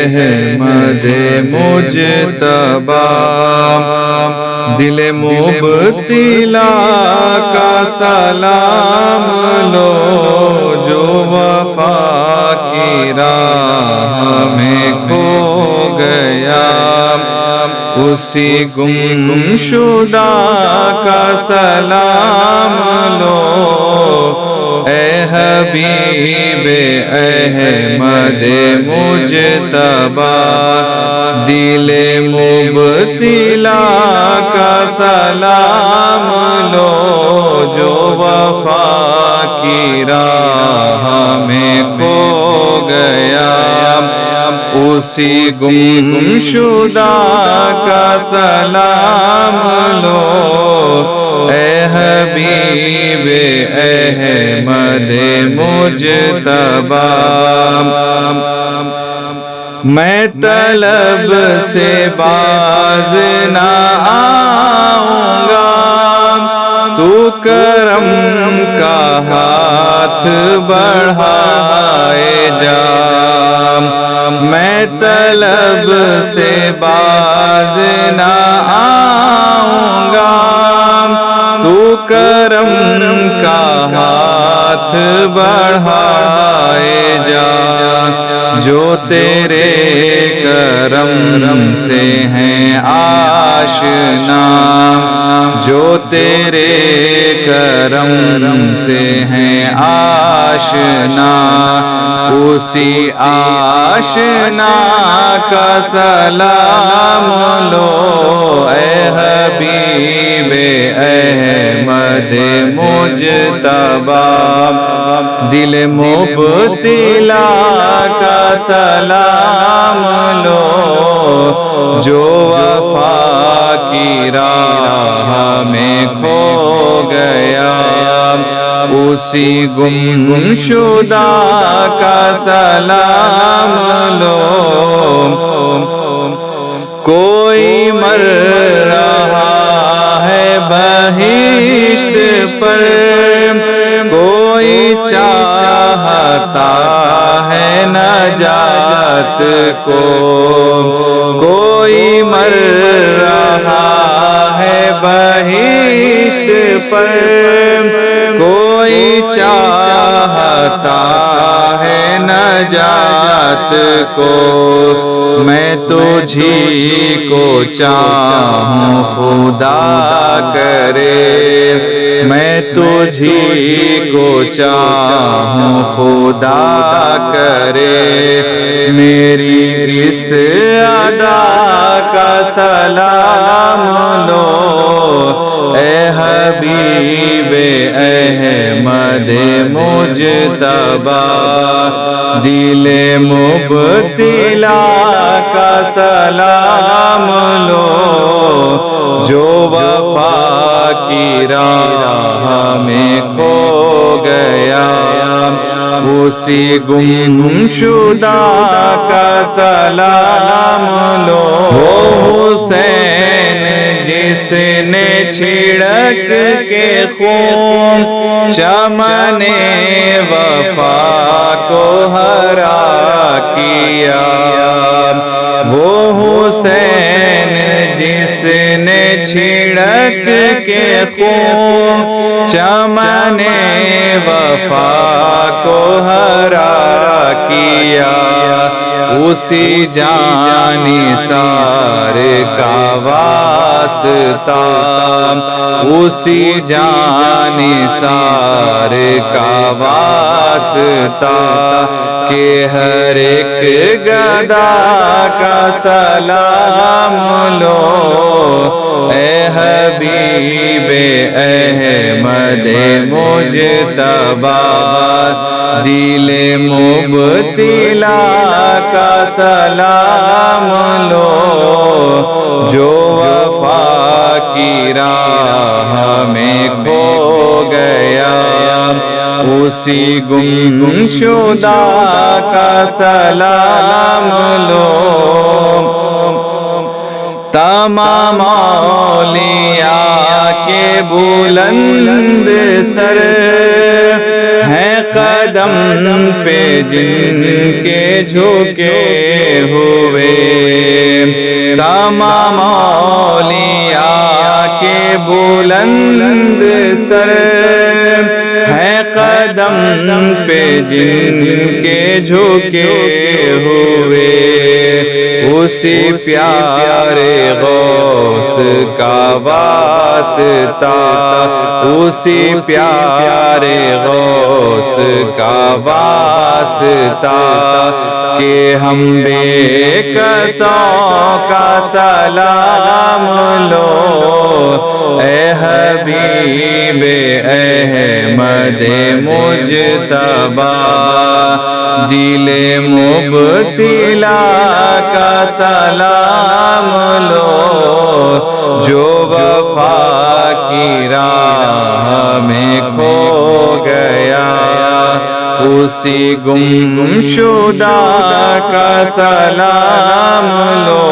احمد مجتبی، دل مبتلا کا سلام لو، جو وفا کی راہ میں کھو گیا، اسی گمشدہ کا سلام لو، اے حبیب احمد مجتبی، دل مبتلا کا سلام لو، جو وفا کی راہ میں کھو گیا، اسی گمشدہ کا سلام لو، اے حبیب احمد مجتبی۔ میں طلب سے باز نہ آؤں گا، تو کرم کا ہاتھ بڑھائے جا، میں طلب سے باز نہ آؤں گا، تو کرم کا ہاتھ بڑھائے جا، جو تیرے کرم سے ہیں آشنا، جو تیرے کرم سے ہیں آشنا، اسی آشنا کا سلام لو، اے حبیب احمد مجتبی، دل مبتلا کا سلام لو، جو وفا کی راہ میں کھو گیا، اسی گمشدہ کا سلام لو، کوئی مر رہا ہے بہشت پر، کوئی چاہتا ہے نجات کو، کوئی مر رہا ہے بہشت پر، کوئی چاہتا ہے نجات کو، میں تجھی کو چاہوں خدا کرے، میں تجھی کو چاہوں خدا کرے، میری اس ادا کا سلام لو، اے حبیب احمد مجتبی، دل مبتلا کا سلام لو، جو وفا کی راہ میں کھو گیا، اسی گمشدہ کا سلام لو، حسین جس نے چھڑک کے خون چمن وفا کو ہرا کیا، وہ حسین جس نے چھڑک کے خون چمن وفا کو ہرا کیا، اسی جانثار کا واسطہ، اسی جانثار کا واسطہ، کہ ہر ایک گدا کا سلام لو، اے حبیب احمد مجتبی، دل مبتلا کا سلام لو، جو وفا کی راہ میں کھو گیا، اسی گمشدہ کا سلام لو، تمام اولیاء کے بلند سر ہیں قدم پہ جن کے جھکے ہوئے تمام اولیاء کے بلند سر ہے قدم پہ جن کے جھکے ہوئے اسی پیارے غوث کا واسطہ اسی پیارے غوث کا واسطہ کہ ہم بے کسوں کا سلام لو اے حبیب احمد مجتبی دل مبتلا کا سلام لو جو وفا کی راہ میں کھو گیا اسی گمشدہ کا سلام لو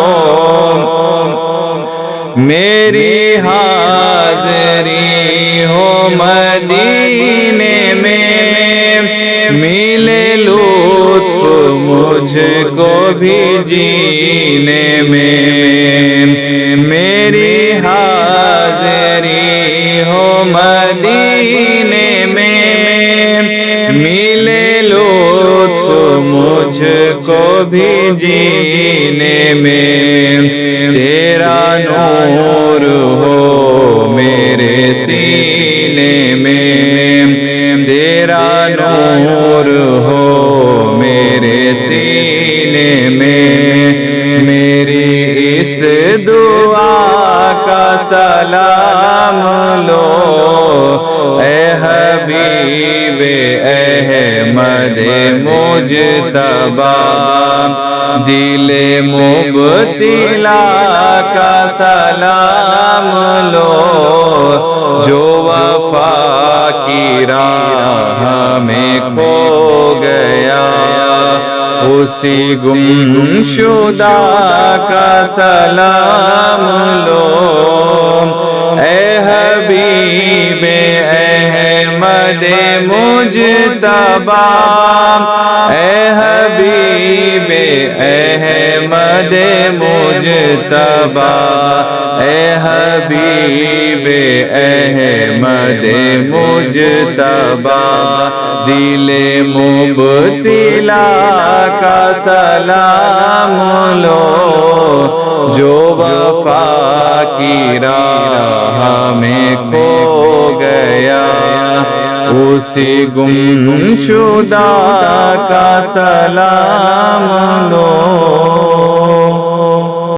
میری حاضری ہو مدینے میں ملے لطف مجھ کو بھی جینے میں میری حاضری ہو مدینے میں ملے لطف مجھ کو بھی جینے میں تیرا نور ہو میرے سینے میں تیرا نور ہو میرے سینے میں میری اس دعا کا سلام لو اے حبیب احمد مجتبی دل مبتلا کا سلام لو جو وفا کی راہ میں کھو گیا اسی گمشدہ کا سلام لو اے حبیب احمد مجتبی اے حبیب احمد مجتبی اے حبیب احمد مجتبی دل مبتلا کا سلام لو جو وفا کی راہ میں کھو گیا اسی گمشدہ کا سلام لو